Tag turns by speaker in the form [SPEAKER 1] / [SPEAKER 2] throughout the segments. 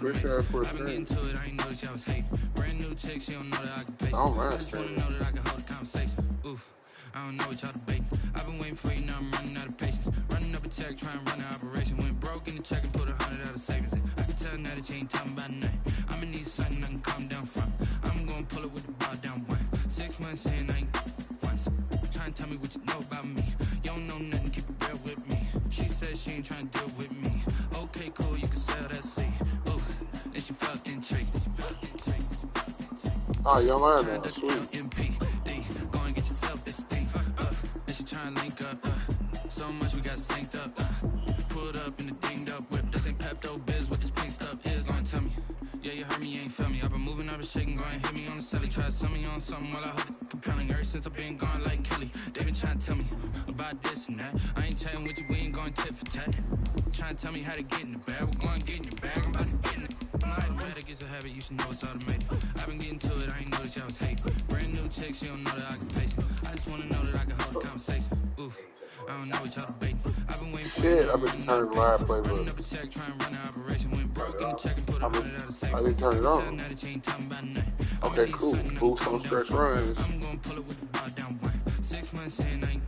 [SPEAKER 1] Wish I for I've been getting to it, I ain't noticed y'all was hate. Brand new chick, she don't know that I can pace. I just wanna know that I can hold a conversation. Oof, I don't know what y'all debate. I've been waiting for you, now I'm running out of patience. Running up a check, trying to run an operation. Went broke in the check and put 100 out of savings. I can tell now that you ain't talking about nothing. I'ma need something I can calm down from. I'm gonna pull it with the bar down one. 6 months in, I ain't once. Trying to tell me what you know about me. You don't know nothing, keep it real with me. She said she ain't trying to deal with me. Okay, cool, you can sell that seat. Ooh, and she felt intrigued. Oh, young man, sweet. Go and get yourself this thing. And she trying to link up. So much we got synced up. Pulled up in the dinged up whip. This ain't Pepto Biz, what this pink stuff is. Long tell me. Yeah, you heard me, you ain't felt me. I've been moving, I've been shaking, go and hit me on the celly. Try to sell me on something while I hold it compelling. Ever since I've been gone like Kelly, they been trying to tell me about this and that. I ain't chatting with you, we ain't going tit for tat. Trying to tell me how to get in the bag. We're going to get in your bag, I'm about to get in it. I'm like, better get a habit, you should know it's automated. I've been getting to it, I ain't noticed y'all was hate. Brand new chick, she don't know that I can pace. I just want to know that I can hold a conversation. Oof, I don't know what y'all debating. I've been waiting for shit, I've been turning live play, but running up a check, trying to run an operation. Went broke in the check and put 100 out of savings. I didn't turn it on. Okay, cool. Boost on stretch runs. I'm gonna pull it with the bar down one. 6 months in, I ain't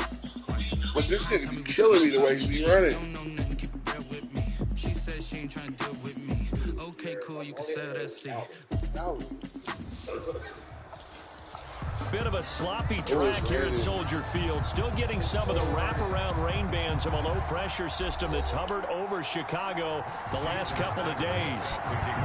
[SPEAKER 1] but this nigga be killing me the way he be running. Don't know nothing, keep it real with me. She said she ain't trying to deal with me. Okay, cool, you can sell that seat.
[SPEAKER 2] Bit of a sloppy track here at Soldier Field. Still getting some of the wraparound rain bands of a low-pressure system that's hovered over Chicago the last couple of days.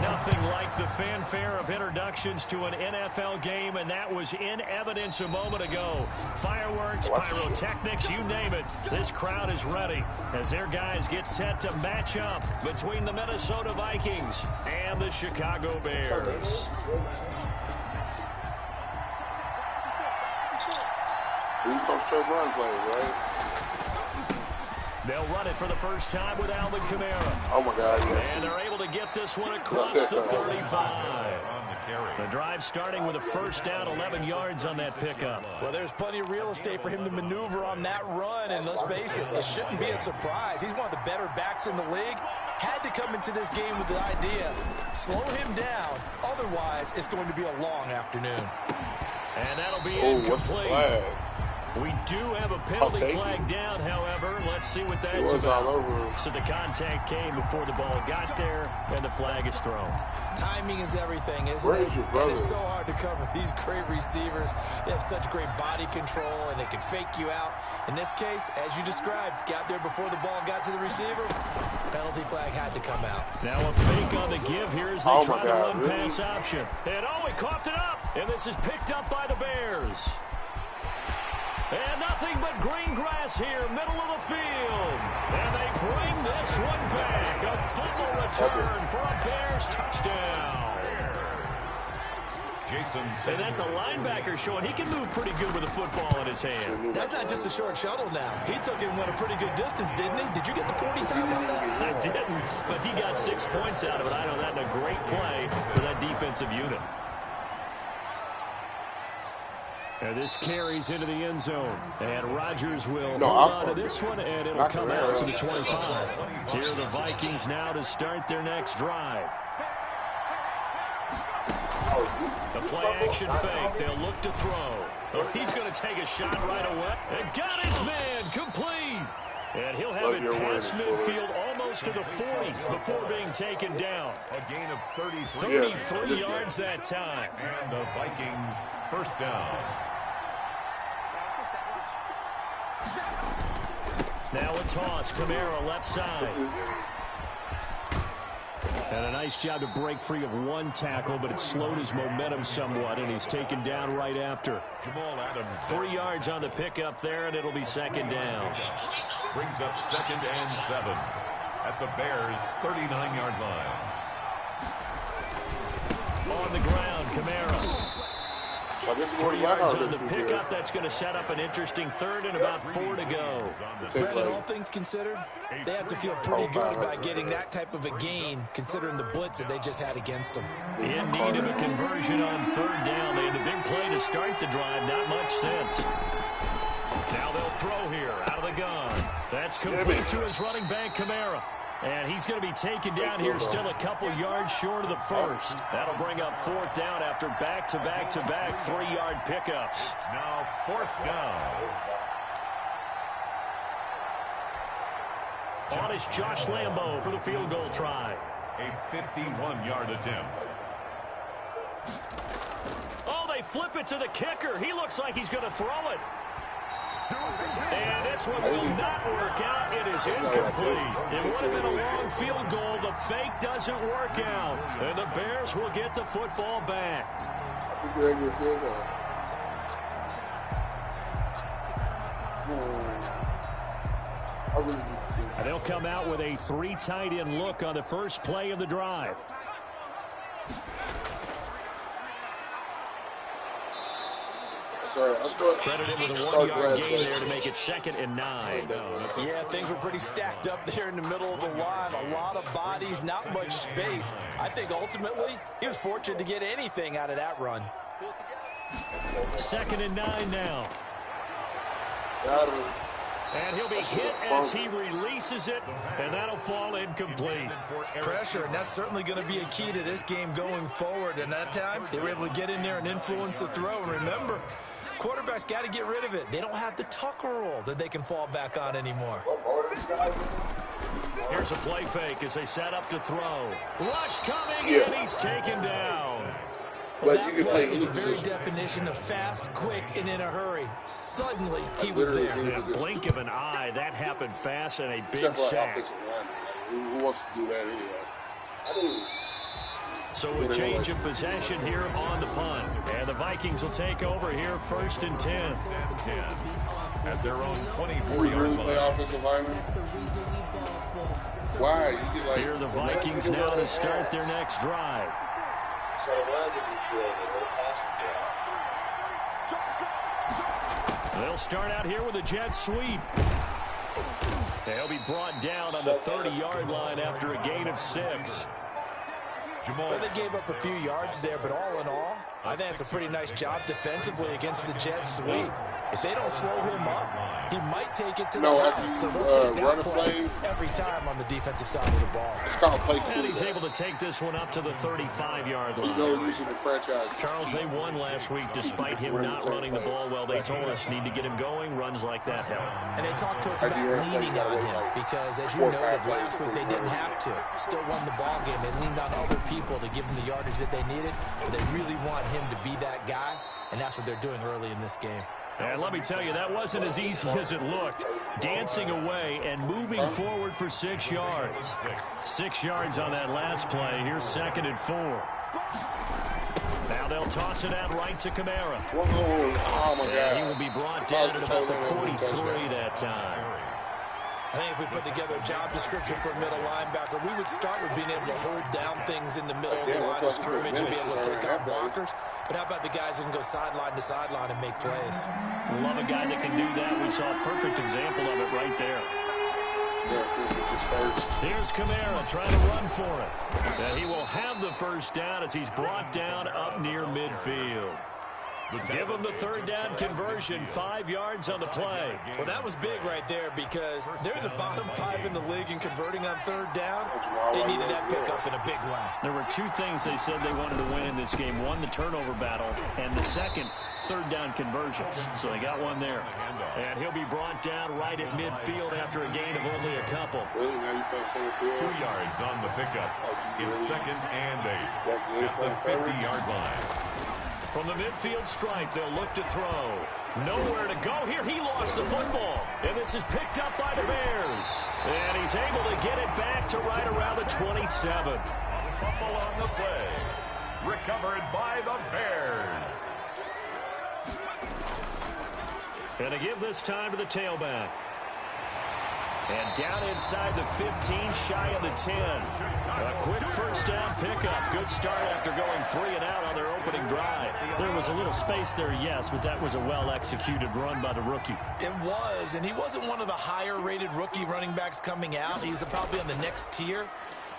[SPEAKER 2] Nothing like the fanfare of introductions to an NFL game, and that was in evidence a moment ago. Fireworks, pyrotechnics, you name it. This crowd is ready as their guys get set to match up between the Minnesota Vikings and the Chicago Bears.
[SPEAKER 1] These don't stretch run plays, right?
[SPEAKER 2] They'll run it for the first time with Alvin Kamara.
[SPEAKER 1] Oh, my God, yeah.
[SPEAKER 2] And they're able to get this one across the 35. The drive starting with a first down, 11 yards on that pickup.
[SPEAKER 3] Well, there's plenty of real estate for him to maneuver on that run, and let's face it, it shouldn't be a surprise. He's one of the better backs in the league. Had to come into this game with the idea, slow him down, otherwise it's going to be a long afternoon.
[SPEAKER 2] And that'll be incomplete.
[SPEAKER 1] What's the flag?
[SPEAKER 2] We do have a penalty flag down, however. Let's see what that's about.
[SPEAKER 1] All over.
[SPEAKER 2] So the contact came before the ball got there, and the flag is thrown.
[SPEAKER 3] Timing is everything, isn't
[SPEAKER 1] Where
[SPEAKER 3] it?
[SPEAKER 1] is your brother?
[SPEAKER 3] And it's so hard to cover these great receivers. They have such great body control, and they can fake you out. In this case, as you described, got there before the ball got to the receiver. Penalty flag had to come out.
[SPEAKER 2] Now a fake on the give here as they try to run pass option. And he coughed it up, and this is picked up by the Bears. And nothing but green grass here, middle of the field. And they bring this one back. A fumble return for a Bears touchdown. And that's a linebacker showing he can move pretty good with a football in his hand.
[SPEAKER 3] That's not just a short shuttle now. He took it and went a pretty good distance, didn't he? Did you get the 40 time on that?
[SPEAKER 2] I didn't, but he got 6 points out of it. I know that in a great play for that defensive unit. And this carries into the end zone. And Rodgers will hold on to this one, and it'll come out to the 25. Here are the Vikings now to start their next drive. The play-action fake. They'll look to throw. Oh, he's going to take a shot right away. And got his man complete. And he'll have it past midfield almost to the 40 before being taken down.
[SPEAKER 4] A gain of 33.
[SPEAKER 2] 33 yards that time.
[SPEAKER 4] And the Vikings first down.
[SPEAKER 2] Now a toss. Kamara left side. And a nice job to break free of one tackle, but it slowed his momentum somewhat, and he's taken down right after.
[SPEAKER 4] Jamal Adams.
[SPEAKER 2] 3 yards on the pickup there, and it'll be second down.
[SPEAKER 4] Brings up 2nd and 7 at the Bears' 39-yard line.
[SPEAKER 2] On the ground, Kamara. 3 yards on the pickup. That's going to set up an interesting third and about 4 to go.
[SPEAKER 3] Brandon, all things considered, they have to feel pretty good about getting that type of a gain, considering the blitz that they just had against them.
[SPEAKER 2] In need of a conversion on 3rd down. They had the big play to start the drive. Not much sense. Now they'll throw here out of the gun. That's complete to his running back, Kamara. And he's going to be taken down here still a couple yards short of the first. That'll bring up 4th down after back-to-back-to-back 3-yard pickups.
[SPEAKER 4] Now 4th down.
[SPEAKER 2] On is Josh Lambo for the field goal try.
[SPEAKER 4] A 51-yard attempt.
[SPEAKER 2] Oh, they flip it to the kicker. He looks like he's going to throw it. And this one will not work out. It is incomplete. It would have been a long field goal. The fake doesn't work out. And the Bears will get the football back. And they'll come out with a 3 tight end look on the first play of the drive. Credited with a 1-yard gain there to make it 2nd and 9.
[SPEAKER 3] Yeah, things were pretty stacked up there in the middle of the line. A lot of bodies, not much space. I think ultimately he was fortunate to get anything out of that run.
[SPEAKER 2] 2nd and 9 now. And he'll be hit as he releases it, and that'll fall incomplete.
[SPEAKER 3] Pressure, and that's certainly going to be a key to this game going forward. And that time, they were able to get in there and influence the throw. And remember, quarterbacks got to get rid of it. They don't have the Tucker rule that they can fall back on anymore.
[SPEAKER 2] Here's a play fake as they set up to throw. Rush coming, and he's taken down.
[SPEAKER 3] Well, that play is the very definition of fast, quick, and in a hurry. Suddenly, he was there.
[SPEAKER 2] Yeah, blink of an eye. That happened fast and a big sack.
[SPEAKER 5] Who wants to do that anyway?
[SPEAKER 2] So a change of possession here on the punt. And the Vikings will take over here 1st and 10.
[SPEAKER 4] At their own 24-yard
[SPEAKER 5] You really play offensive lineman? Why? You get like
[SPEAKER 2] here are the Vikings now to start their next drive. They'll start out here with a jet sweep. They'll be brought down on the 30-yard line after a gain of 6.
[SPEAKER 3] Well, they gave up a few yards there, but all in all, I think it's a pretty nice job defensively against the jet sweep. If they don't slow him up, he might take it to the house. So they'll take that play every time on the defensive side of the ball.
[SPEAKER 2] And he's able to take this one up to the 35-yard line. Charles, they won last week despite him not running the ball well. They told us need to get him going. Runs like that help.
[SPEAKER 3] And they talked to us about leaning on him because, as you noted, last week they didn't have to. Still won the ball game. They leaned on other people to give them the yardage that they needed, but they really want him to be that guy, and that's what they're doing early in this game.
[SPEAKER 2] And let me tell you, that wasn't as easy as it looked. Dancing away and moving forward for 6 yards. 6 yards on that last play. Here's 2nd and 4. Now they'll toss it out right to Kamara.
[SPEAKER 5] Oh, my God.
[SPEAKER 2] He will be brought down at about the 43 that time.
[SPEAKER 3] I think if we put together a job description for a middle linebacker, we would start with being able to hold down things in the middle of the line of scrimmage and be able to take out blockers. But how about the guys who can go sideline to sideline and make plays?
[SPEAKER 2] Love a guy that can do that. We saw a perfect example of it right there. Here's Kamara trying to run for it. And he will have the first down as he's brought down up near midfield. Give him the 3rd down conversion, 5 yards on the play.
[SPEAKER 3] Well, that was big right there because they're in the bottom 5 in the league and converting on 3rd down. They needed that pickup in a big way.
[SPEAKER 2] There were 2 things they said they wanted to win in this game. One, the turnover battle, and the second, 3rd down conversions. So they got one there. And he'll be brought down right at midfield after a gain of only a couple.
[SPEAKER 4] 2 yards on the pickup. It's 2nd and 8 at the 50-yard line.
[SPEAKER 2] From the midfield stripe, they'll look to throw. Nowhere to go here. He lost the football. And this is picked up by the Bears. And he's able to get it back to right around the 27.
[SPEAKER 4] Fumble on the play. Recovered by the Bears.
[SPEAKER 2] And to give this time to the tailback. And down inside the 15, shy of the 10. A quick first down pickup. Good start after going 3 and out on their opening drive. There was a little space there, yes, but that was a well-executed run by the rookie.
[SPEAKER 3] It was, and he wasn't one of the higher-rated rookie running backs coming out. He's probably on the next tier.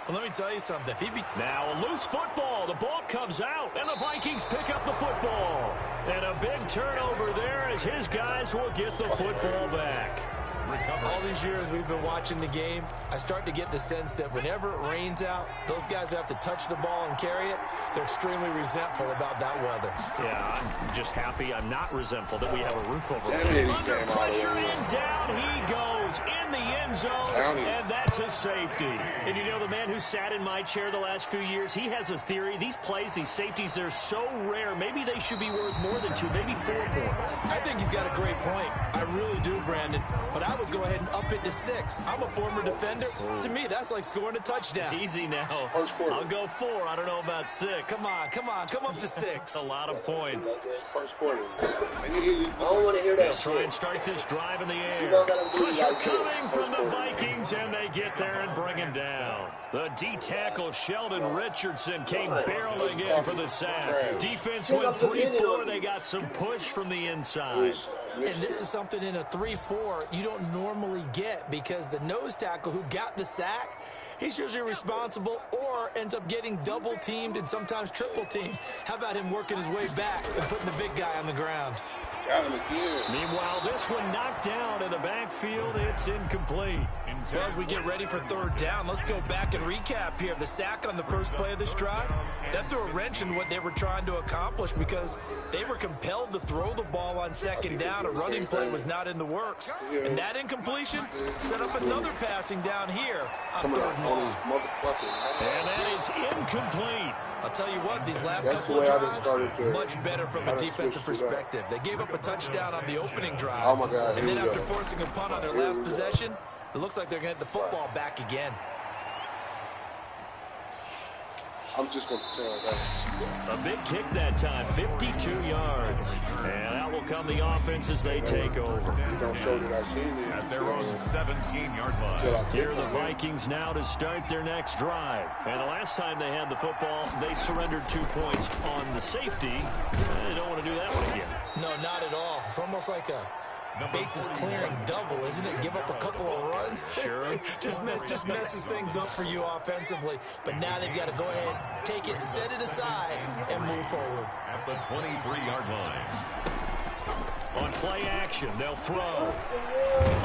[SPEAKER 3] But let me tell you something.
[SPEAKER 2] Now a loose football. The ball comes out, and the Vikings pick up the football. And a big turnover there as his guys will get the football back.
[SPEAKER 3] All these years we've been watching the game, I start to get the sense that whenever it rains out, those guys who have to touch the ball and carry it, they're extremely resentful about that weather.
[SPEAKER 2] Yeah, I'm just happy I'm not resentful that we have a roof over
[SPEAKER 5] Damn,
[SPEAKER 2] us. Under pressure, and down he goes in the end zone, and that's a safety. And you know, the man who sat in my chair the last few years, he has a theory. These plays, these safeties, they're so rare. Maybe they should be worth more than 2, maybe 4 points.
[SPEAKER 3] I think he's got a great point. I really do, Brandon. But I would go ahead and up it to 6. I'm a former defender. To me, that's like scoring a touchdown.
[SPEAKER 2] Easy now.
[SPEAKER 3] I'll go 4. I don't know about 6. Come on. Come up to 6.
[SPEAKER 2] A lot of points.
[SPEAKER 5] First quarter. I don't want to hear that.
[SPEAKER 2] They'll try and start this drive in the air. Pressure coming from the Vikings, and they get there and bring him down. The D-tackle, Sheldon Richardson, came barreling in for the sack. Defense went 3-4. They got some push from the inside.
[SPEAKER 3] And this is something in a 3-4 you don't normally get, because the nose tackle who got the sack, he's usually responsible or ends up getting double-teamed and sometimes triple-teamed. How about him working his way back and putting the big guy on the ground?
[SPEAKER 2] Meanwhile, this one knocked down in the backfield. It's incomplete.
[SPEAKER 3] Well, as we get ready for third down, let's go back and recap here. The sack on the first play of this drive, that threw a wrench in what they were trying to accomplish, because they were compelled to throw the ball on second down. A running play was not in the works. And that incompletion set up another passing down here on third and long.
[SPEAKER 2] And that is incomplete.
[SPEAKER 3] I'll tell you what, these last couple of drives, much better from a defensive perspective. They gave up a touchdown on the opening drive. And then after forcing a punt on their last possession, it looks like they're going to get the football back again.
[SPEAKER 5] I'm just going to tell that.
[SPEAKER 2] A big kick that time, 52 yards. And out will come the offense as they take over.
[SPEAKER 4] At their own 17-yard line.
[SPEAKER 2] Here are the Vikings now to start their next drive. And the last time they had the football, they surrendered 2 points on the safety. They don't want to do that one again.
[SPEAKER 3] No, not at all. It's almost like a bases clearing double, isn't it? Give up a couple of runs.
[SPEAKER 2] Sure.
[SPEAKER 3] just messes things up for you offensively. But now they've got to go ahead, take it, set it aside, and move forward.
[SPEAKER 4] At the 23-yard line.
[SPEAKER 2] On play action, they'll throw.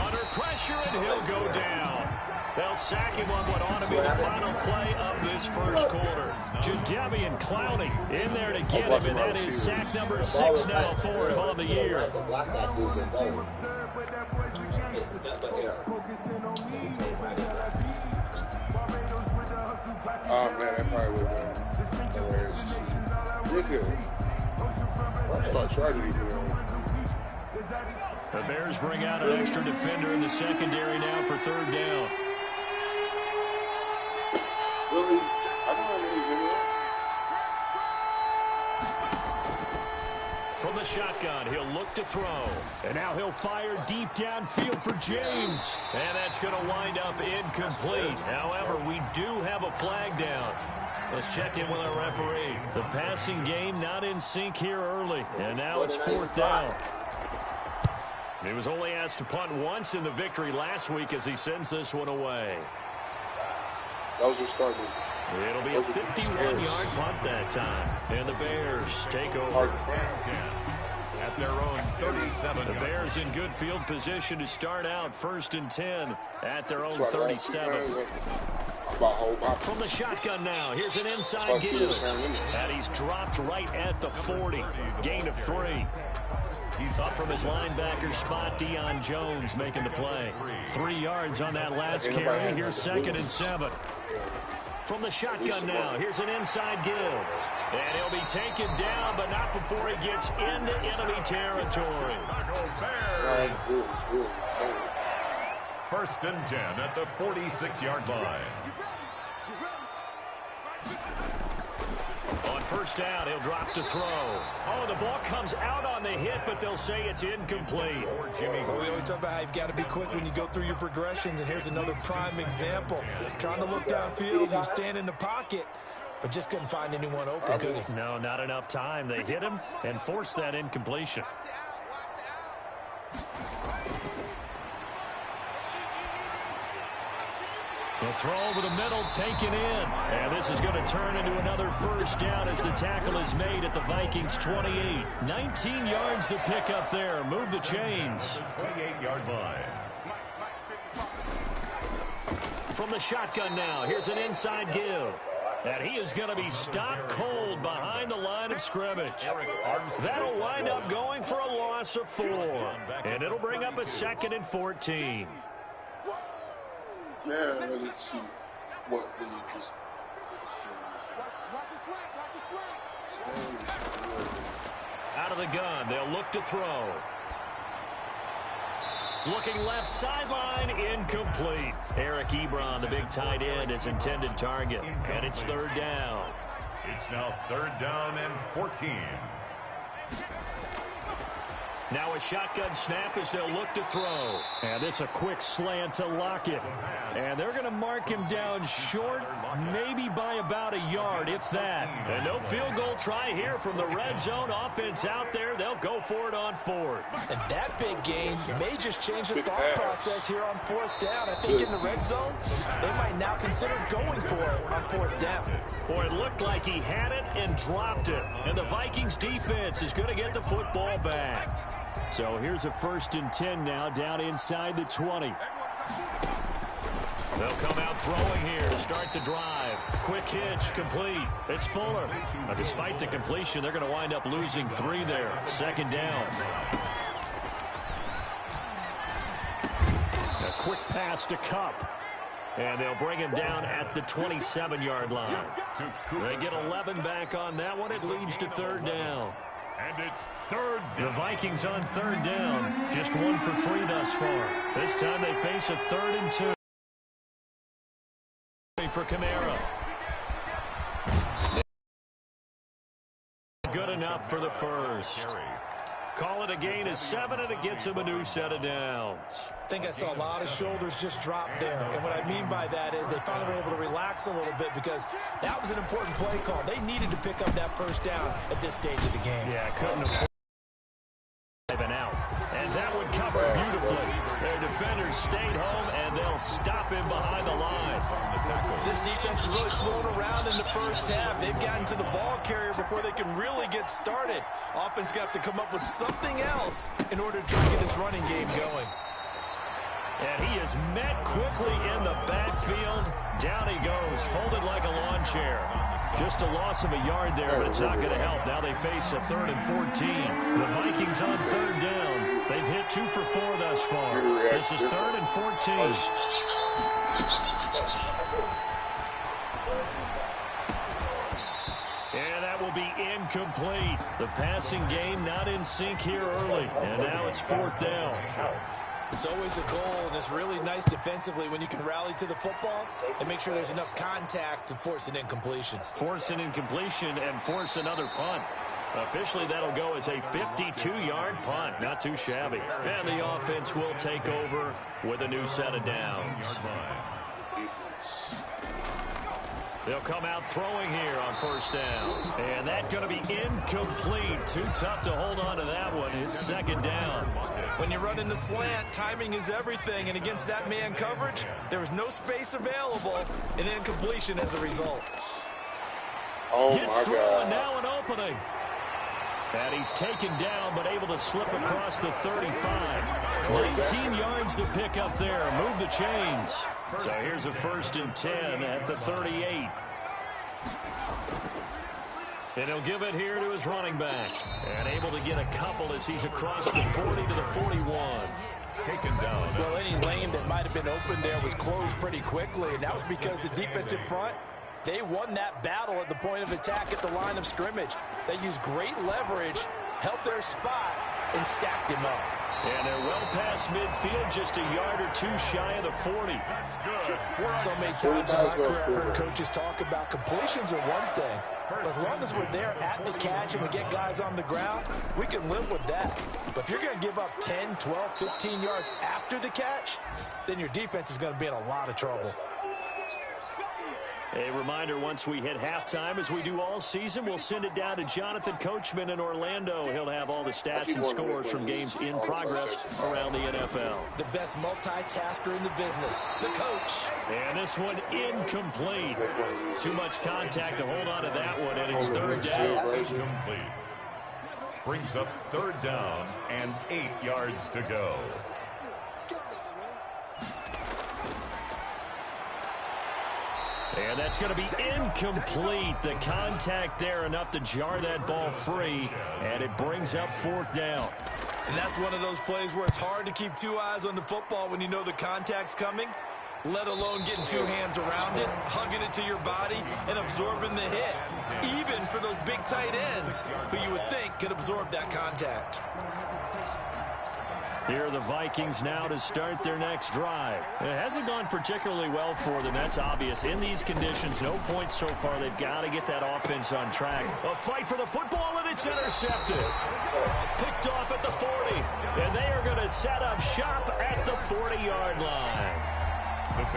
[SPEAKER 2] Under pressure, and he'll go down. They'll sack him on what ought to be the final play of this first quarter. Jadeveon Clowney in there to get him, and that is sack number 6 now for him on the year.
[SPEAKER 5] Oh, man, that probably would have been hilarious to see. Look at start charging people.
[SPEAKER 2] The Bears bring out an extra defender in the secondary now for third down.
[SPEAKER 5] Really? I don't know he's in there.
[SPEAKER 2] From the shotgun, he'll look to throw. And now he'll fire deep downfield for James. And that's going to wind up incomplete. However, we do have a flag down. Let's check in with our referee. The passing game not in sync here early. And now it's fourth down. He was only asked to punt once in the victory last week as he sends this one away.
[SPEAKER 5] Those are starting.
[SPEAKER 2] It'll be a 51-yard punt that time. And the Bears take over.
[SPEAKER 4] At their own 37.
[SPEAKER 2] The Bears in good field position to start out 1st and 10 at their own 37. From the shotgun now, here's an inside give. And he's dropped right at the 40. Gain of 3. He's up from his linebacker spot. Deion Jones making the play. 3 yards on that last carry. Here's 2nd and 7. From the shotgun now, here's an inside give. And he'll be taken down, but not before he gets into enemy territory.
[SPEAKER 4] 1st and 10 at the 46-yard line.
[SPEAKER 2] On first down, he'll drop to throw. Oh, the ball comes out on the hit, but they'll say it's incomplete.
[SPEAKER 3] Well, we always talk about how you've got to be quick when you go through your progressions, and here's another prime example. Trying to look downfield, you stand in the pocket, but just couldn't find anyone open, could he?
[SPEAKER 2] No, not enough time. They hit him and forced that incompletion. The throw over the middle, taken in. And this is going to turn into another first down as the tackle is made at the Vikings 28. 19 yards the pick up there. Move the chains.
[SPEAKER 4] 28-yard line.
[SPEAKER 2] from the shotgun now. Here's an inside give. And he is going to be stopped cold behind the line of scrimmage. That'll wind up going for a loss of 4. And it'll bring up a 2nd and 14.
[SPEAKER 5] Yeah, let's see what they just.
[SPEAKER 6] Watch your slant.
[SPEAKER 2] Out of the gun, they'll look to throw. Looking left sideline, incomplete. Eric Ebron, the big tight end, is intended target. And it's 3rd down.
[SPEAKER 4] It's now 3rd down and 14.
[SPEAKER 2] Now a shotgun snap as they'll look to throw. And this a quick slant to Lockett. And they're going to mark him down short, maybe by about a yard, if that. And no field goal try here from the red zone. Offense out there. They'll go for it on 4th.
[SPEAKER 3] And that big gain may just change the thought process here on 4th down. I think in the red zone, they might now consider going for it on 4th down.
[SPEAKER 2] Boy, it looked like he had it and dropped it. And the Vikings defense is going to get the football back. So here's a 1st and 10 now, down inside the 20. They'll come out throwing here to start the drive. Quick hitch, complete. It's Fuller. Now, despite the completion, they're going to wind up losing 3 there. 2nd down. A quick pass to Kupp. And they'll bring him down at the 27-yard line. They get 11 back on that one. It leads to 3rd down.
[SPEAKER 4] And it's 3rd down.
[SPEAKER 2] The Vikings on 3rd down. Just 1 for 3 thus far. This time they face a 3rd and 2. For Kamara. Good enough for the first. Call it a gain of 7, and it gets him a new set of downs.
[SPEAKER 3] I think I saw a lot of shoulders just drop there. And what I mean by that is they finally were able to relax a little bit because that was an important play call. They needed to pick up that 1st down at this stage of the game.
[SPEAKER 2] Yeah, couldn't afford an out. And that would cover beautifully. Their defenders stayed home, and they'll stop him behind the line.
[SPEAKER 3] This defense is really thrown around in the first half. They've gotten to the ball carrier before they can really get started. Offense got to come up with something else in order to try to get his running game going.
[SPEAKER 2] And he is met quickly in the backfield. Down he goes, folded like a lawn chair. Just a loss of a yard there, but it's not going to help. Now they face a 3rd and 14. The Vikings on 3rd down. They've hit 2 for 4 thus far. This is 3rd and 14. And that will be incomplete. The passing game not in sync here early. And now it's 4th down.
[SPEAKER 3] It's always a goal, and it's really nice defensively when you can rally to the football and make sure there's enough contact to force an incompletion.
[SPEAKER 2] Force an incompletion and force another punt. Officially, that'll go as a 52-yard punt. Not too shabby. And the offense will take over with a new set of downs. They'll come out throwing here on 1st down. And that's going to be incomplete. Too tough to hold on to that one. It's 2nd down.
[SPEAKER 3] When you run in the slant, timing is everything. And against that man coverage, there was no space available. And incompletion as a result.
[SPEAKER 5] Oh,
[SPEAKER 2] Gets
[SPEAKER 5] my
[SPEAKER 2] through,
[SPEAKER 5] God.
[SPEAKER 2] and now an opening. And he's taken down, but able to slip across the 35. 19 yards to pick up there. Move the chains. So here's a 1st and 10 at the 38. And he'll give it here to his running back. And able to get a couple as he's across the 40 to the 41.
[SPEAKER 4] Taken down.
[SPEAKER 3] Well, any lane that might have been open there was closed pretty quickly, and that was because the defensive front, they won that battle at the point of attack at the line of scrimmage. They used great leverage, held their spot, and stacked him up.
[SPEAKER 2] And they're well past midfield, just a yard or 2 shy of the 40.
[SPEAKER 3] So many times in my career, I've heard coaches talk about completions are one thing. But as long as we're there at the catch and we get guys on the ground, we can live with that. But if you're going to give up 10, 12, 15 yards after the catch, then your defense is going to be in a lot of trouble.
[SPEAKER 2] A reminder, once we hit halftime, as we do all season, we'll send it down to Jonathan Coachman in Orlando. He'll have all the stats and scores from games in progress around the NFL.
[SPEAKER 3] The best multitasker in the business, the coach.
[SPEAKER 2] And this one incomplete. Too much contact to hold on to that one, and it's 3rd down.
[SPEAKER 4] Incomplete. Brings up 3rd down and 8 yards to go.
[SPEAKER 2] And that's going to be incomplete. The contact there enough to jar that ball free, and it brings up 4th down.
[SPEAKER 3] And that's one of those plays where it's hard to keep 2 eyes on the football when you know the contact's coming, let alone getting 2 hands around it, hugging it to your body, and absorbing the hit. Even for those big tight ends who you would think could absorb that contact.
[SPEAKER 2] Here are the Vikings now to start their next drive. It hasn't gone particularly well for them. That's obvious. In these conditions, no points so far. They've got to get that offense on track. A fight for the football, and it's intercepted. Picked off at the 40. And they are going to set up shop at the 40-yard line.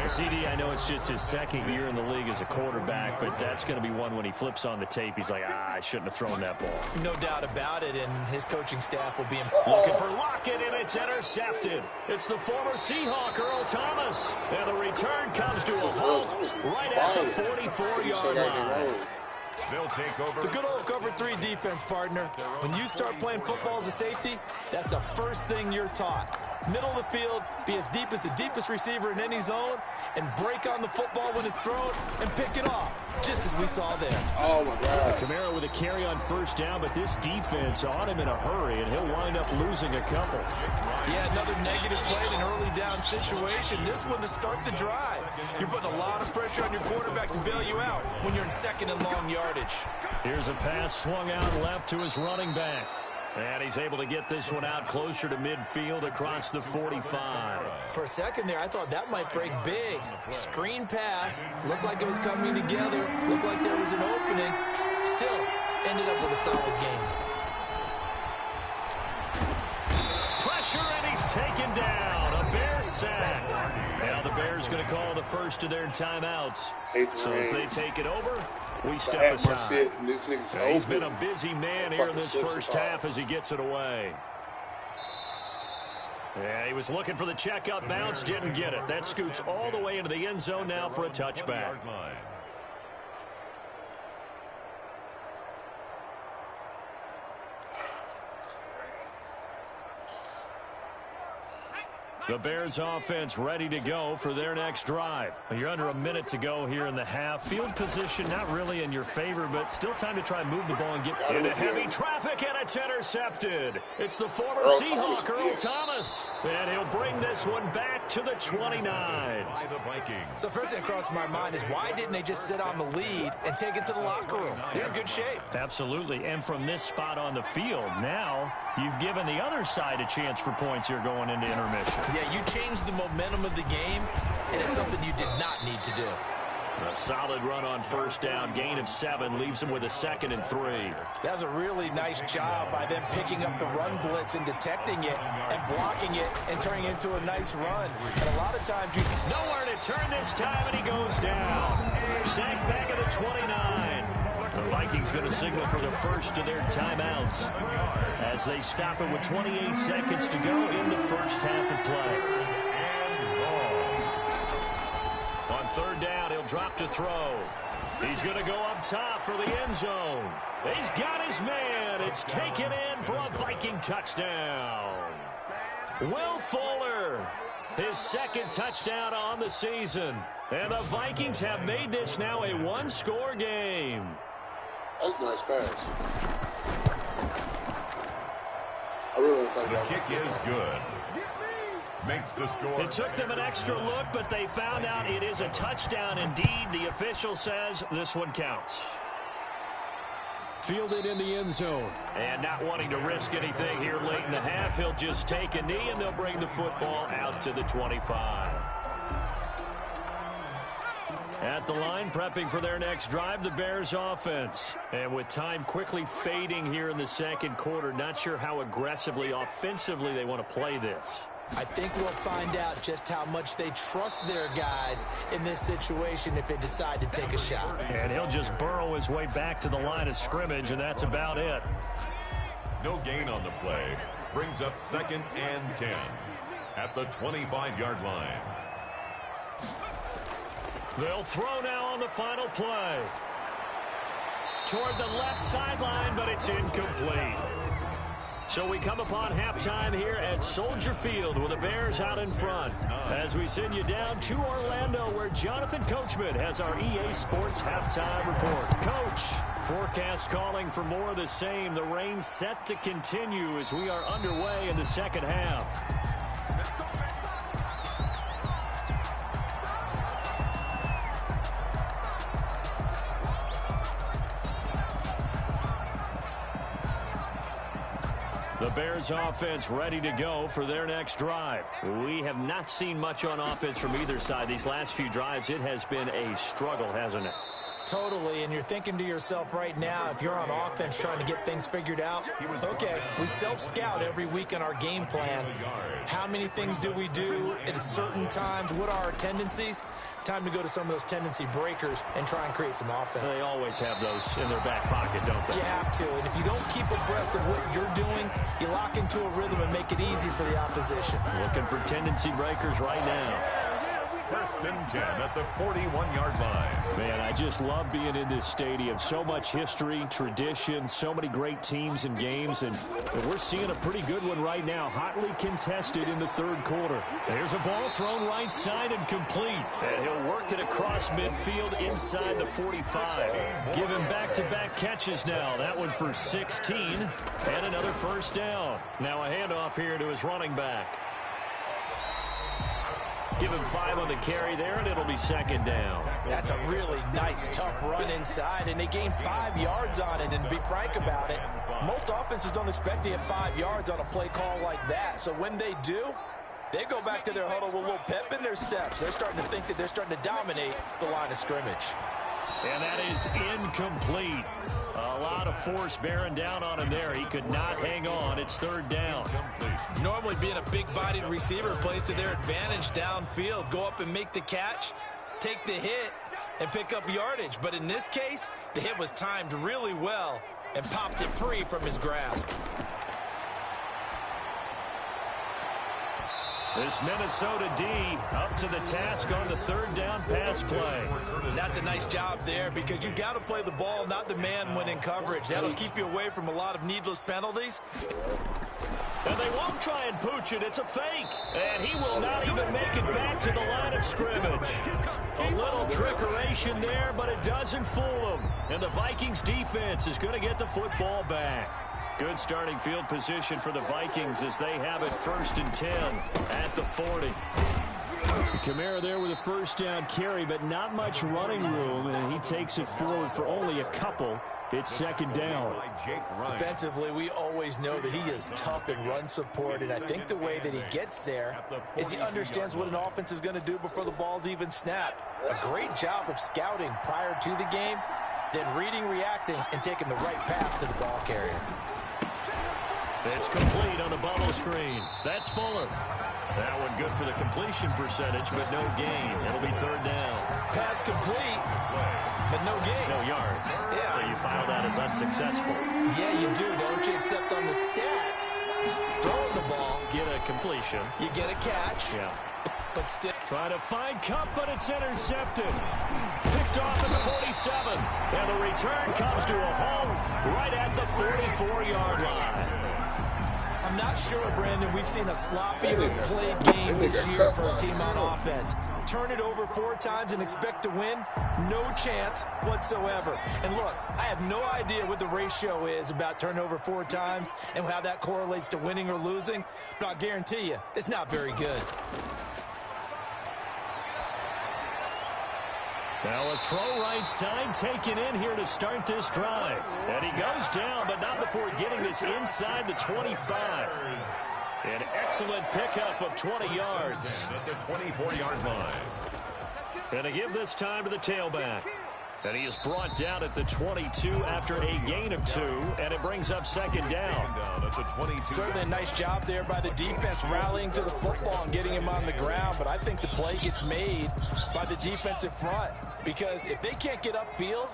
[SPEAKER 2] CD, I know it's just his 2nd year in the league as a quarterback, but that's going to be one when he flips on the tape. He's like, I shouldn't have thrown that ball.
[SPEAKER 3] No doubt about it, and his coaching staff will be
[SPEAKER 2] looking for Lockett, and it's intercepted. It's the former Seahawk, Earl Thomas. And the return comes to a halt right at the 44-yard line.
[SPEAKER 4] They'll take over.
[SPEAKER 3] The good old cover 3 defense, partner. When you start playing football as a safety, that's the first thing you're taught. Middle of the field, be as deep as the deepest receiver in any zone, and break on the football when it's thrown and pick it off, just as we saw there.
[SPEAKER 5] Oh, my God.
[SPEAKER 2] Kamara with a carry on 1st down, but this defense on him in a hurry, and he'll wind up losing a couple.
[SPEAKER 3] Yeah, another negative play in an early down situation. This one to start the drive. You're putting a lot of pressure on your quarterback to bail you out when you're in 2nd and long yardage.
[SPEAKER 2] Here's a pass swung out left to his running back. And he's able to get this one out closer to midfield across the 45.
[SPEAKER 3] For a second there, I thought that might break big. Screen pass. Looked like it was coming together. Looked like there was an opening. Still, ended up with a solid game.
[SPEAKER 2] Pressure, and he's taken down. A Bear sack. Now the Bears going to call the first of their timeouts. So as they take it over, we step aside. He's been a busy man here in this first half as he gets it away. Yeah, he was looking for the checkup bounce, didn't get it. That scoots all the way into the end zone now for a touchback. The Bears offense ready to go for their next drive. You're under a minute to go here in the half. Field position not really in your favor, but still time to try and move the ball and get into heavy traffic, and it's intercepted. It's the former Seahawk, Earl Thomas. And he'll bring this one back to the 29.
[SPEAKER 3] So first thing that crossed my mind is why didn't they just sit on the lead and take it to the locker room? They're in good shape.
[SPEAKER 2] Absolutely. And from this spot on the field, now you've given the other side a chance for points here going into intermission.
[SPEAKER 3] Yeah, you changed the momentum of the game, and it's something you did not need to do.
[SPEAKER 2] A solid run on 1st down. Gain of 7 leaves him with a 2nd and 3.
[SPEAKER 3] That's a really nice job by them picking up the run blitz and detecting it and blocking it and turning it into a nice run. And a lot of times you...
[SPEAKER 2] Nowhere to turn this time, and he goes down. Sacked back at the 29. The Vikings going to signal for the first of their timeouts as they stop it with 28 seconds to go in the first half of play. On 3rd down, he'll drop to throw. He's going to go up top for the end zone. He's got his man. It's taken in for a Viking touchdown. Will Fuller, his 2nd touchdown on the season. And the Vikings have made this now a 1-score game.
[SPEAKER 5] That's a nice pass. I really like
[SPEAKER 4] that. The kick is good. Makes the score.
[SPEAKER 2] It took them an extra look, but they found out it is a touchdown indeed. The official says this one counts. Fielded in the end zone. And not wanting to risk anything here late in the half, he'll just take a knee, and they'll bring the football out to the 25. At the line, prepping for their next drive, the Bears offense. And with time quickly fading here in the 2nd quarter, not sure how aggressively, offensively they want to play this.
[SPEAKER 3] I think we'll find out just how much they trust their guys in this situation if they decide to take a shot.
[SPEAKER 2] And he'll just burrow his way back to the line of scrimmage, and that's about it.
[SPEAKER 4] No gain on the play. Brings up 2nd and 10 at the 25-yard line.
[SPEAKER 2] They'll throw now on the final play. Toward the left sideline, but it's incomplete. So we come upon halftime here at Soldier Field with the Bears out in front. As we send you down to Orlando where Jonathan Coachman has our EA Sports halftime report. Coach, forecast calling for more of the same. The rain set to continue as we are underway in the second half. The Bears offense ready to go for their next drive. We have not seen much on offense from either side. These last few drives, it has been a struggle, hasn't it?
[SPEAKER 3] Totally, and you're thinking to yourself right now, if you're on offense trying to get things figured out, okay, we self-scout every week in our game plan. How many things do we do at certain times? What are our tendencies? Time to go to some of those tendency breakers and try and create some offense.
[SPEAKER 2] They always have those in their back pocket, don't they?
[SPEAKER 3] You have to, and if you don't keep abreast of what you're doing, you lock into a rhythm and make it easy for the opposition.
[SPEAKER 2] Looking for tendency breakers right now.
[SPEAKER 4] First and 10 at the 41-yard line.
[SPEAKER 2] Man, I just love being in this stadium. So much history, tradition, so many great teams and games, and we're seeing a pretty good one right now. Hotly contested in the third quarter. There's a ball thrown right side and complete. And he'll work it across midfield inside the 45. Give him back-to-back catches now. That one for 16 and another first down. Now a handoff here to his running back. Give him 5 on the carry there, and it'll be second down.
[SPEAKER 3] That's a really nice, tough run inside, and they gained 5 yards on it. And to be frank about it, most offenses don't expect to get 5 yards on a play call like that. So when they do, they go back to their huddle with a little pep in their steps. They're starting to think that they're starting to dominate the line of scrimmage.
[SPEAKER 2] And that is incomplete. A lot of force bearing down on him there. He could not hang on. It's third down.
[SPEAKER 3] Normally being a big-bodied receiver plays to their advantage downfield. Go up and make the catch, take the hit, and pick up yardage. But in this case, the hit was timed really well and popped it free from his grasp.
[SPEAKER 2] This Minnesota D up to the task on the third down pass play.
[SPEAKER 3] That's a nice job there because you've got to play the ball, not the man when in coverage. That'll keep you away from a lot of needless penalties.
[SPEAKER 2] And they won't try and pooch it. It's a fake. And he will not even make it back to the line of scrimmage. A little trickeration there, but it doesn't fool him. And the Vikings defense is going to get the football back. Good starting field position for the Vikings as they have it 1st and 10 at the 40. Kamara there with a first down carry, but not much running room, and he takes it forward for only a couple. It's second down.
[SPEAKER 3] Defensively, we always know that he is tough in run support, and I think the way that he gets there is he understands what an offense is going to do before the ball's even snapped. A great job of scouting prior to the game, then reading, reacting, and taking the right path to the ball carrier.
[SPEAKER 2] It's complete on the bubble screen. That's Fuller. That one good for the completion percentage, but no gain. It'll be third down.
[SPEAKER 3] Pass complete, but no gain.
[SPEAKER 2] No yards.
[SPEAKER 3] Yeah.
[SPEAKER 2] So you file that as unsuccessful.
[SPEAKER 3] Yeah, you do, don't you? Except on the stats. Throwing the ball.
[SPEAKER 2] Get a completion.
[SPEAKER 3] You get a catch.
[SPEAKER 2] Yeah.
[SPEAKER 3] But still.
[SPEAKER 2] Trying to find Cup, but it's intercepted. Picked off at the 47. And the return comes to a home right at the 44-yard line.
[SPEAKER 3] I'm not sure, Brandon, we've seen a sloppy played game this year for a team on offense. Turn it over 4 times and expect to win? No chance whatsoever. And look, I have no idea what the ratio is about turning over 4 times and how that correlates to winning or losing, but I'll guarantee you, it's not very good.
[SPEAKER 2] Now a throw right side taken in here to start this drive. And he goes down, but not before getting this inside the 25. An excellent pickup of 20 yards.
[SPEAKER 4] At the 24-yard line.
[SPEAKER 2] And to give this time to the tailback. And he is brought down at the 22 after a gain of 2, and it brings up second down.
[SPEAKER 4] At the 22.
[SPEAKER 3] Certainly a nice job there by the defense rallying to the football and getting him on the ground, but I think the play gets made by the defensive front because if they can't get upfield,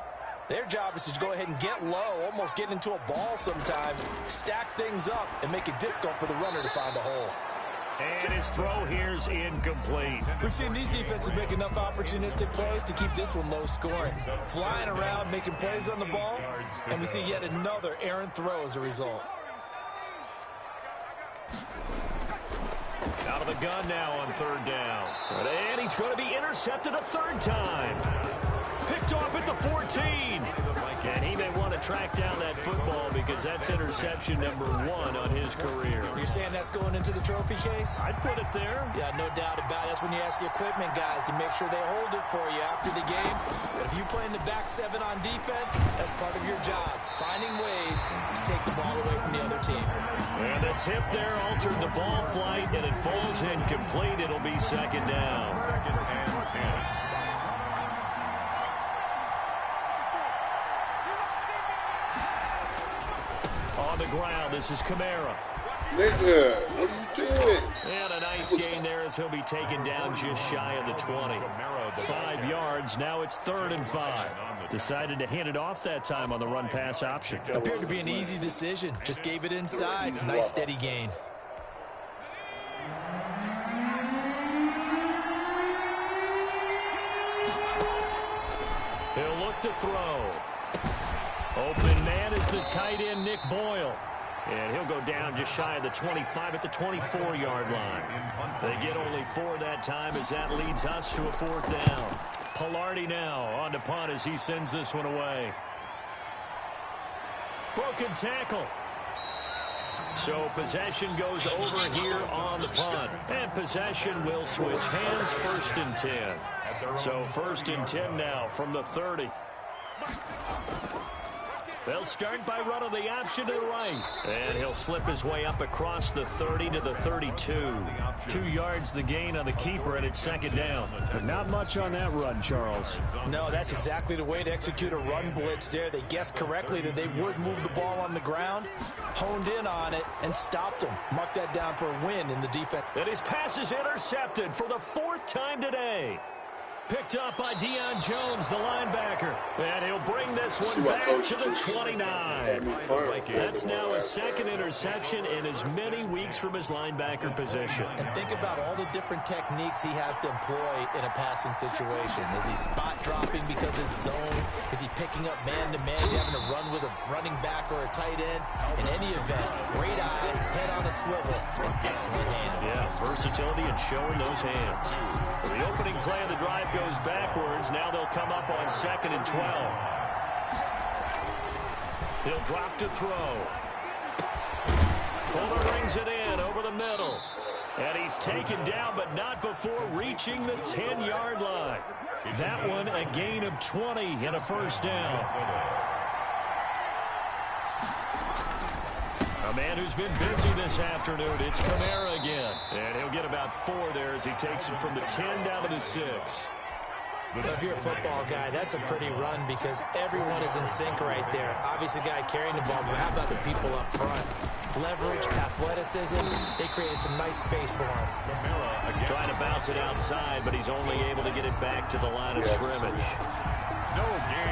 [SPEAKER 3] their job is to go ahead and get low, almost get into a ball sometimes, stack things up, and make it difficult for the runner to find a hole.
[SPEAKER 2] And his throw here's incomplete.
[SPEAKER 3] We've seen these defenses make enough opportunistic plays to keep this one low scoring. Flying around, making plays on the ball, and we see yet another errant throw as a result.
[SPEAKER 2] Out of the gun now on third down. And he's going to be intercepted a third time. Picked off at the 14. And he may want to track down that football because that's interception number 1 on his career.
[SPEAKER 3] You're saying that's going into the trophy case?
[SPEAKER 2] I'd put it there.
[SPEAKER 3] Yeah, no doubt about it. That's when you ask the equipment guys to make sure they hold it for you after the game. But if you play in the back 7 on defense, that's part of your job, finding ways to take the ball away from the other team.
[SPEAKER 2] And the tip there altered the ball flight, and it falls incomplete. It'll be second down.
[SPEAKER 4] Second and 10.
[SPEAKER 2] On the ground, this is Kamara.
[SPEAKER 5] Nigga, what are you doing?
[SPEAKER 2] And a nice gain there as he'll be taken down just shy of the 20. 5 yards, now it's 3rd and 5. Decided to hand it off that time on the run-pass option.
[SPEAKER 3] Appeared to be an easy decision. Just gave it inside. Nice steady gain.
[SPEAKER 2] He'll look to throw. Open man is the tight end, Nick Boyle. And he'll go down just shy of the 25 at the 24-yard line. They get only 4 that time as that leads us to a 4th down. Pilardi now on to punt as he sends this one away. Broken tackle. So possession goes over here on the punt. And possession will switch hands, 1st and 10. So 1st and 10 now from the 30. They'll start by running the option to the right. And he'll slip his way up across the 30 to the 32. 2 yards the gain on the keeper, and it's 2nd down. But not much on that run, Charles.
[SPEAKER 3] No, that's exactly the way to execute a run blitz there. They guessed correctly that they would move the ball on the ground, honed in on it, and stopped them. Mark that down for a win in the defense.
[SPEAKER 2] And his pass is intercepted for the 4th time today. Picked up by Deion Jones, the linebacker. And he'll bring this one back to the 29. That's now a 2nd interception in as many weeks from his linebacker position.
[SPEAKER 3] And think about all the different techniques he has to employ in a passing situation. Is he spot dropping because it's zone? Is he picking up man-to-man? Is he having to run with a running back or a tight end? In any event, great eyes, head on a swivel, and excellent hands.
[SPEAKER 2] Yeah, versatility and showing those hands. So the opening play of the drive goes backwards. Now they'll come up on 2nd and 12. He'll drop to throw. Fuller rings it in over the middle. And he's taken down, but not before reaching the 10-yard line. That one a gain of 20 and a 1st down. A man who's been busy this afternoon, it's Kamara again. And he'll get about 4 there as he takes it from the 10 down to the 6.
[SPEAKER 3] If you're a football guy, that's a pretty run because everyone is in sync right there. Obviously, the guy carrying the ball, but how about the people up front? Leverage, athleticism, they created some nice space for him.
[SPEAKER 2] Trying to bounce it outside, but he's only able to get it back to the line of scrimmage.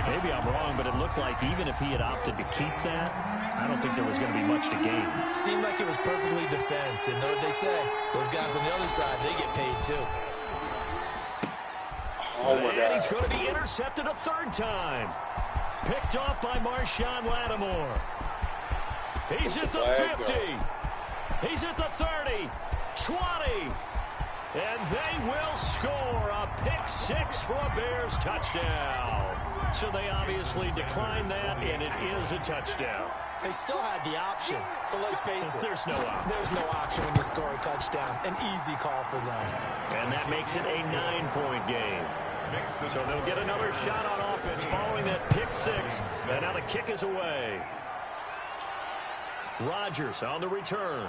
[SPEAKER 2] Maybe I'm wrong, but it looked like even if he had opted to keep that, I don't think there was going to be much to gain.
[SPEAKER 3] Seemed like it was perfectly defense, and know what they say? Those guys on the other side, they get paid too.
[SPEAKER 5] Oh my God.
[SPEAKER 2] And he's going to be intercepted a 3rd time. Picked off by Marshawn Lattimore. He's at the 50. He's at the 30. 20. And they will score a pick-6 for a Bears touchdown. So they obviously declined that, and it is a touchdown.
[SPEAKER 3] They still had the option, but let's face it.
[SPEAKER 2] There's no option.
[SPEAKER 3] There's no option when you score a touchdown. An easy call for them.
[SPEAKER 2] And that makes it a 9-point game. So they'll get another shot on offense following that pick-6. And now the kick is away. Rodgers on the return.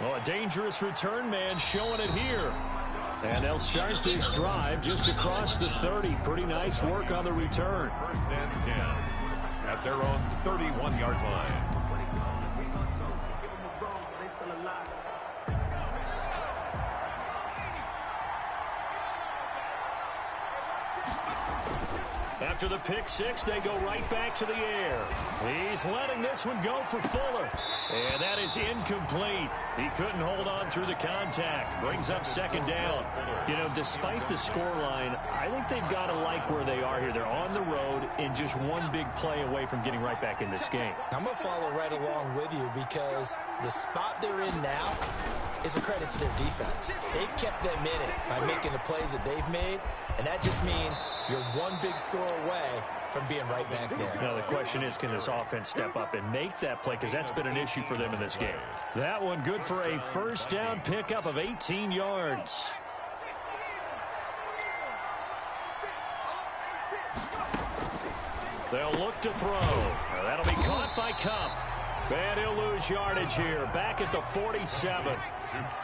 [SPEAKER 2] Well, a dangerous return man showing it here. And they'll start this drive just across the 30. Pretty nice work on the return.
[SPEAKER 4] 1st and 10 at their own 31-yard line.
[SPEAKER 2] After the pick-6, they go right back to the air. He's letting this one go for Fuller. And that is incomplete. He couldn't hold on through the contact. Brings up 2nd down. You know, despite the scoreline, I think they've got to like where they are here. They're on the road and just one big play away from getting right back in this game.
[SPEAKER 3] I'm going to follow right along with you because the spot they're in now, is a credit to their defense. They've kept them in it by making the plays that they've made, and that just means you're one big score away from being right back there.
[SPEAKER 2] Now the question is, can this offense step up and make that play, because that's been an issue for them in this game. That one good for a first down pickup of 18 yards. They'll look to throw. Now that'll be caught by Cup. And he'll lose yardage here. Back at the 47.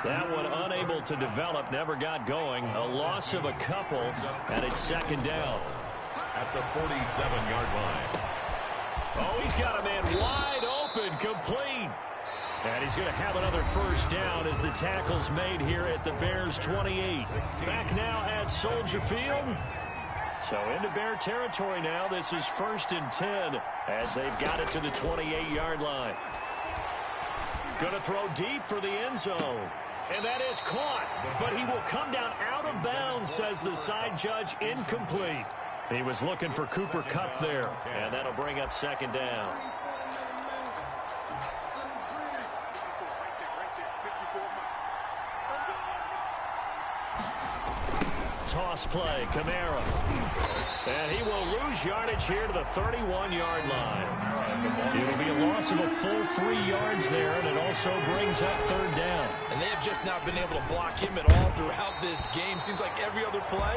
[SPEAKER 2] That one unable to develop, never got going. A loss of a couple, and it's second down.
[SPEAKER 4] At the 47-yard line.
[SPEAKER 2] Oh, he's got a man wide open, complete. And he's going to have another first down as the tackle's made here at the Bears 28. Back now at Soldier Field. So into Bear territory now. This is 1st and 10 as they've got it to the 28-yard line. Going to throw deep for the end zone. And that is caught. But he will come down out of bounds, says the side judge. Incomplete. He was looking for Cooper Kupp there. And that'll bring up second down. Toss play, Kamara. And he will lose yardage here to the 31-yard line. It'll be a loss of a full 3 yards there, and it also brings up third down.
[SPEAKER 3] And they have just not been able to block him at all throughout this game. Seems like every other play,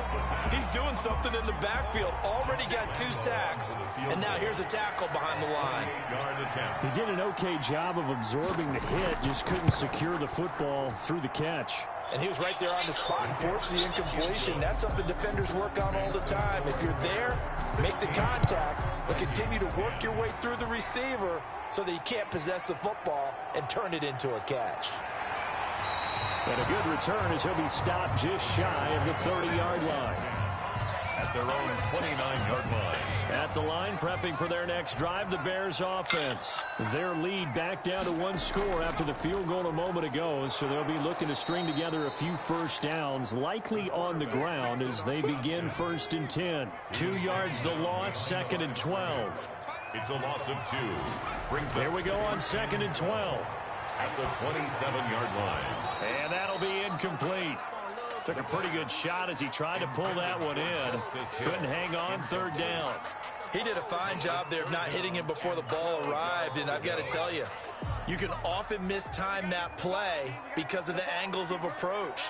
[SPEAKER 3] he's doing something in the backfield. Already got 2 sacks, and now here's a tackle behind the line.
[SPEAKER 2] He did an okay job of absorbing the hit, just couldn't secure the football through the catch.
[SPEAKER 3] And he was right there on the spot and forced the incompletion. That's something defenders work on all the time. If you're there, make the contact, but continue to work your way through the receiver so that you can't possess the football and turn it into a catch.
[SPEAKER 2] And a good return as he'll be stopped just shy of the 30-yard line.
[SPEAKER 4] At their own 29-yard line.
[SPEAKER 2] At the line, prepping for their next drive, the Bears offense. Their lead back down to 1 score after the field goal a moment ago, so they'll be looking to string together a few first downs, likely on the ground as they begin 1st and 10. 2 yards the loss, 2nd and 12.
[SPEAKER 4] It's a loss of 2.
[SPEAKER 2] Here we go on 2nd and 12.
[SPEAKER 4] At the 27-yard line.
[SPEAKER 2] And that'll be incomplete. Took a pretty good shot as he tried to pull that one in. Couldn't hang on, 3rd down.
[SPEAKER 3] He did a fine job there of not hitting him before the ball arrived, and I've got to tell you, you can often mistime that play because of the angles of approach.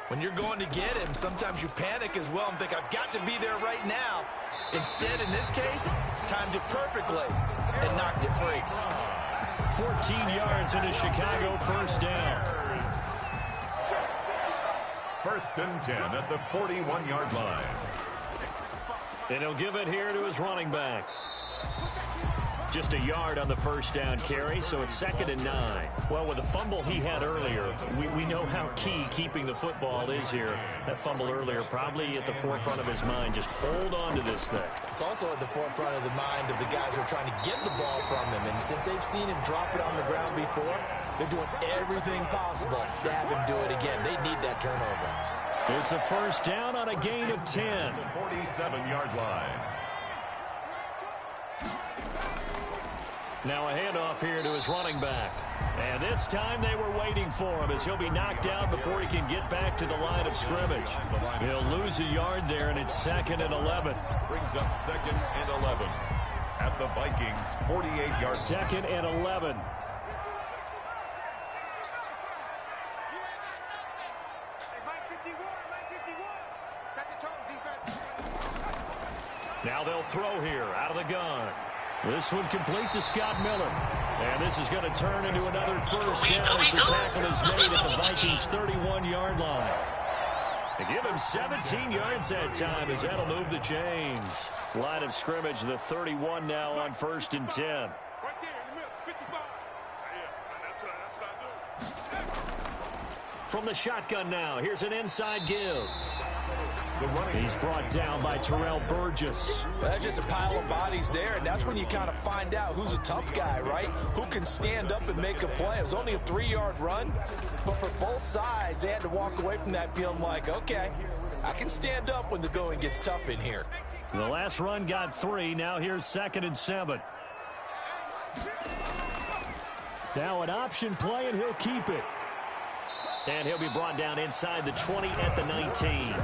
[SPEAKER 3] When you're going to get him, sometimes you panic as well and think, I've got to be there right now. Instead, in this case, timed it perfectly and knocked it free.
[SPEAKER 2] 14 yards into Chicago, 1st down.
[SPEAKER 4] 1st and 10 at the 41-yard line.
[SPEAKER 2] And he'll give it here to his running back. Just a yard on the 1st down carry, so it's 2nd and 9. Well, with the fumble he had earlier, we know how key keeping the football is here. That fumble earlier probably at the forefront of his mind. Just hold on to this thing.
[SPEAKER 3] It's also at the forefront of the mind of the guys who are trying to get the ball from him. And since they've seen him drop it on the ground before, they're doing everything possible to have him do it again. They need that turnover.
[SPEAKER 2] It's a 1st down on a gain of 10.
[SPEAKER 4] 47-yard line.
[SPEAKER 2] Now a handoff here to his running back. And this time they were waiting for him as he'll be knocked down before he can get back to the line of scrimmage. He'll lose a yard there, and it's 2nd and 11.
[SPEAKER 4] Brings up 2nd and 11 at the Vikings' 48-yard.
[SPEAKER 2] 2nd and 11. Now they'll throw here out of the gun. This one complete to Scott Miller. And this is going to turn into another first down as the tackle is made at the Vikings' 31-yard line. They give him 17 yards that time as that'll move the chains. Line of scrimmage, the 31 now on 1st and 10. From the shotgun now, here's an inside give. He's brought down by Terrell Burgess.
[SPEAKER 3] Well, that's just a pile of bodies there, and that's when you kind of find out who's a tough guy, right? Who can stand up and make a play. It was only a 3-yard run, but for both sides, they had to walk away from that feeling like, okay, I can stand up when the going gets tough in here.
[SPEAKER 2] The last run got 3. Now here's 2nd and 7. Now an option play, and he'll keep it. And he'll be brought down inside the 20 at the 19.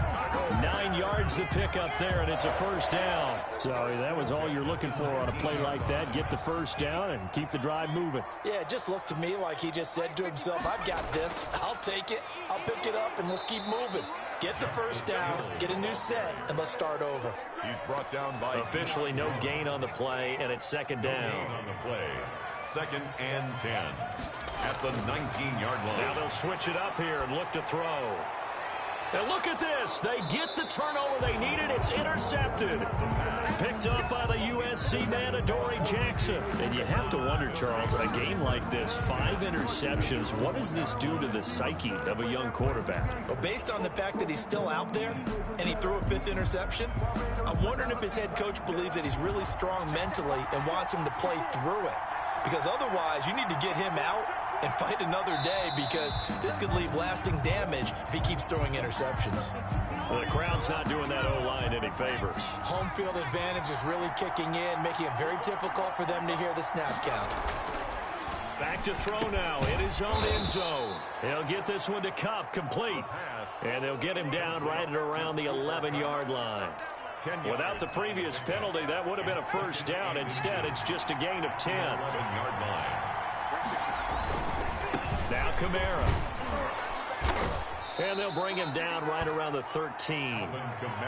[SPEAKER 2] 9 yards to pick up there, and it's a first down. So that was all you're looking for on a play like that. Get the first down and keep the drive moving.
[SPEAKER 3] Yeah, it just looked to me like he just said to himself, I've got this. I'll take it. I'll pick it up, and let's keep moving. Get the first down, get a new set, and let's start over.
[SPEAKER 4] He's brought down by
[SPEAKER 2] officially no gain on the play, and it's second down.
[SPEAKER 4] On the play. 2nd and 10 at the 19-yard line.
[SPEAKER 2] Now they'll switch it up here and look to throw. And look at this. They get the turnover they needed. It's intercepted. Picked up by the USC man, Adoree Jackson. And you have to wonder, Charles, a game like this, 5 interceptions, what does this do to the psyche of a young quarterback?
[SPEAKER 3] Well, based on the fact that he's still out there and he threw a 5th interception, I'm wondering if his head coach believes that he's really strong mentally and wants him to play through it. Because otherwise, you need to get him out and fight another day, because this could leave lasting damage if he keeps throwing interceptions.
[SPEAKER 2] Well, the crowd's not doing that O-line any favors.
[SPEAKER 3] Home field advantage is really kicking in, making it very difficult for them to hear the snap count.
[SPEAKER 2] Back to throw now in his own end zone. He'll get this one to Kupp, complete. And they'll get him down right at around the 11-yard line. Without the previous penalty, that would have been a first down. Instead, it's just a gain of 10.
[SPEAKER 4] 11-yard line.
[SPEAKER 2] Now Kamara. And they'll bring him down right around the 13.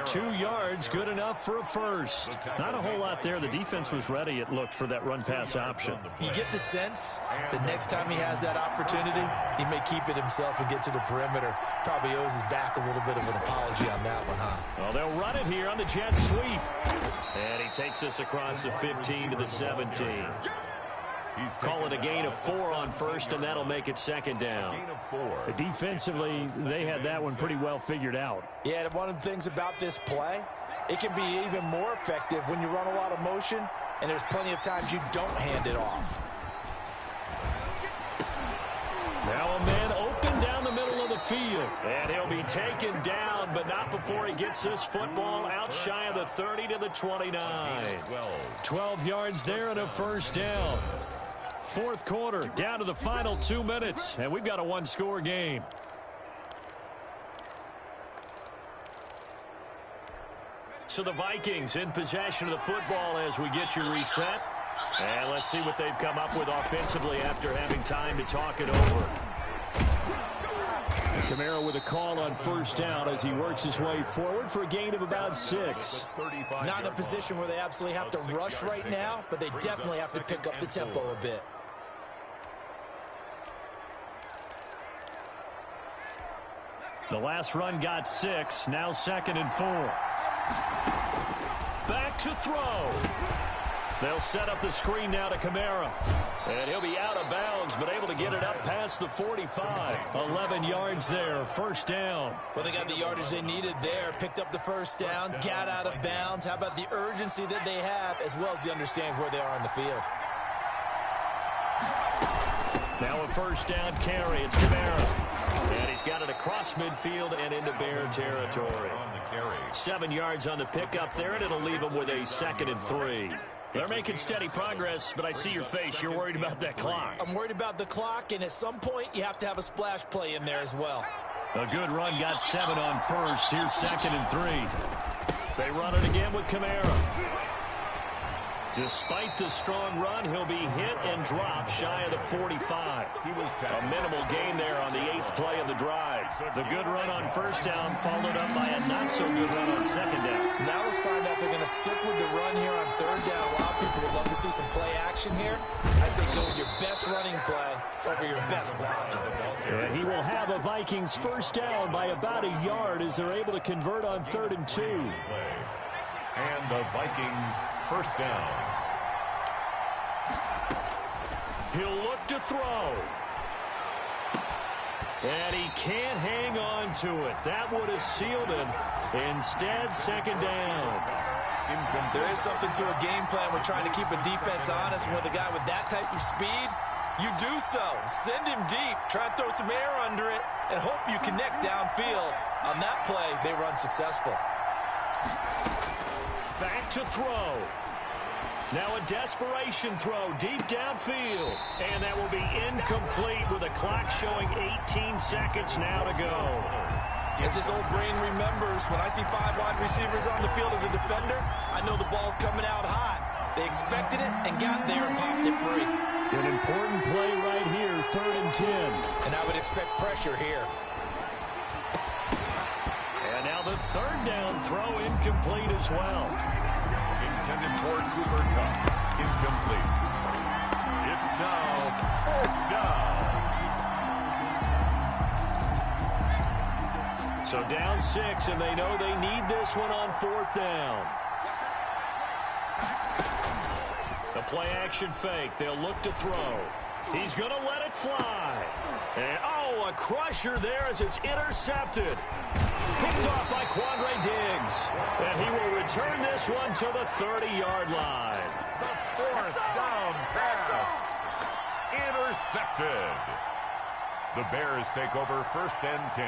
[SPEAKER 2] 2 yards, good enough for a first. Not a whole lot there. The defense was ready, it looked, for that run-pass option.
[SPEAKER 3] You get the sense that next time he has that opportunity, he may keep it himself and get to the perimeter. Probably owes his back a little bit of an apology on that one, huh?
[SPEAKER 2] Well, they'll run it here on the jet sweep. And he takes this across the 15 to the 17.
[SPEAKER 4] He's
[SPEAKER 2] Call it a gain of 4 on first, and that'll make it second down.
[SPEAKER 4] Gain of 4.
[SPEAKER 2] Defensively, they had that one pretty well figured out.
[SPEAKER 3] Yeah, one of the things about this play, it can be even more effective when you run a lot of motion, and there's plenty of times you don't hand it off.
[SPEAKER 2] Now a man open down the middle of the field. And he'll be taken down, but not before he gets this football out shy of the 30 to the 29. 12 yards there and a first down. Fourth quarter, down to the final 2 minutes, and we've got a one-score game. So the Vikings in possession of the football as we get you reset. And let's see what they've come up with offensively after having time to talk it over. Kamara with a call on first down as he works his way forward for a gain of about 6.
[SPEAKER 3] Not in a position where they absolutely have to rush right now, but they definitely have to pick up the tempo a bit.
[SPEAKER 2] The last run got 6, now 2nd and 4. Back to throw. They'll set up the screen now to Kamara. And he'll be out of bounds, but able to get it up past the 45. 11 yards there, first down.
[SPEAKER 3] Well, they got the yardage they needed there, picked up the first down, got out of bounds. How about the urgency that they have, as well as the understanding where they are on the field.
[SPEAKER 2] Now a first down carry. It's Kamara. And he's got it across midfield and into Bear territory. 7 yards on the pickup there, and it'll leave him with a 2nd and 3. They're making steady progress, but I see your face. You're worried about that clock.
[SPEAKER 3] I'm worried about the clock, and at some point, you have to have a splash play in there as well.
[SPEAKER 2] A good run, got 7 on first. Here's 2nd and 3. They run it again with Kamara. Despite the strong run, he'll be hit and dropped shy of the 45. A minimal gain there on the 8th play of the drive. The good run on first down followed up by a not-so-good run on second down.
[SPEAKER 3] Now let's find out if they're going to stick with the run here on third down. A lot of people would love to see some play action here. I say go with your best running play over your best blocking.
[SPEAKER 2] And he will have a Vikings first down by about a yard as they're able to convert on 3rd and 2.
[SPEAKER 4] And the Vikings first down.
[SPEAKER 2] He'll look to throw. And he can't hang on to it. That would have sealed it. Instead, second down.
[SPEAKER 3] There is something to a game plan. We're trying to keep a defense honest. And with a guy with that type of speed, you do so. Send him deep. Try and throw some air under it and hope you connect downfield. On that play, they run successful.
[SPEAKER 2] Back to throw. Now a desperation throw deep downfield. And that will be incomplete with a clock showing 18 seconds now to go.
[SPEAKER 3] As his old brain remembers, when I see 5 wide receivers on the field as a defender, I know the ball's coming out hot. They expected it and got there and popped it free.
[SPEAKER 2] An important play right here, 3rd and 10.
[SPEAKER 3] And I would expect pressure here.
[SPEAKER 2] And now the 3rd down throw incomplete as well.
[SPEAKER 4] Intended for Cooper Kupp. Incomplete. It's now 4th down.
[SPEAKER 2] So down 6, and they know they need this one on 4th down. The play-action fake. They'll look to throw. He's going to let it fly. And, oh, a crusher there as it's intercepted. Picked off by Quandre Diggs. And he will return this one to the 30-yard line.
[SPEAKER 4] The 4th down pass. Intercepted. The Bears take over 1st and 10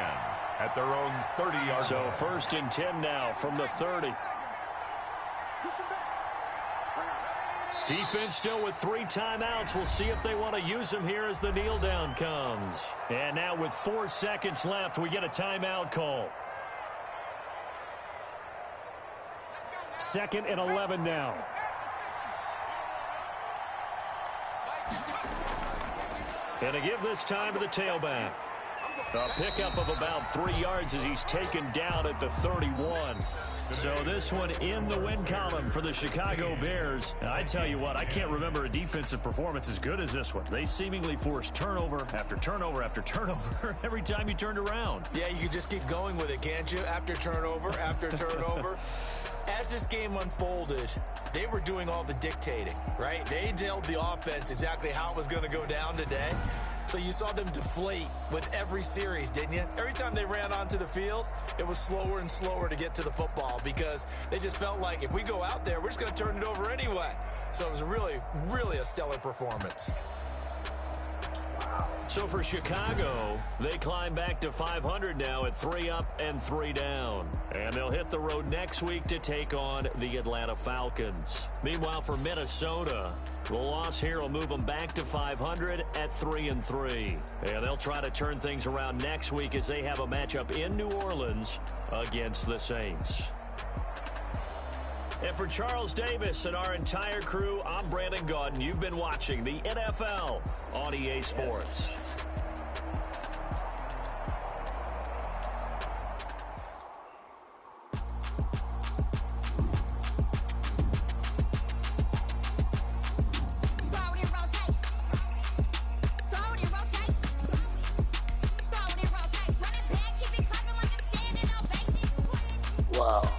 [SPEAKER 4] at their own 30-yard line.
[SPEAKER 2] So 1st and 10 now from the 30. Defense still with 3 timeouts. We'll see if they want to use them here as the kneel down comes. And now with 4 seconds left, we get a timeout call. 2nd and 11 now. And to give this time to the tailback. A pickup of about 3 yards as he's taken down at the 31. So this one in the win column for the Chicago Bears. And I tell you what, I can't remember a defensive performance as good as this one. They seemingly forced turnover after turnover after turnover every time you turned around.
[SPEAKER 3] Yeah, you can just keep going with it, can't you? After turnover, after turnover. As this game unfolded, they were doing all the dictating, right? They told the offense exactly how it was going to go down today. So you saw them deflate with every series, didn't you? Every time they ran onto the field, it was slower and slower to get to the football because they just felt like if we go out there, we're just going to turn it over anyway. So it was really, really a stellar performance.
[SPEAKER 2] So for Chicago, they climb back to 500 now at 3 up and 3 down. And they'll hit the road next week to take on the Atlanta Falcons. Meanwhile, for Minnesota, the loss here will move them back to 500 at 3 and 3. And they'll try to turn things around next week as they have a matchup in New Orleans against the Saints. And for Charles Davis and our entire crew, I'm Brandon Gaudin. You've been watching the NFL on EA Sports.
[SPEAKER 5] Wow.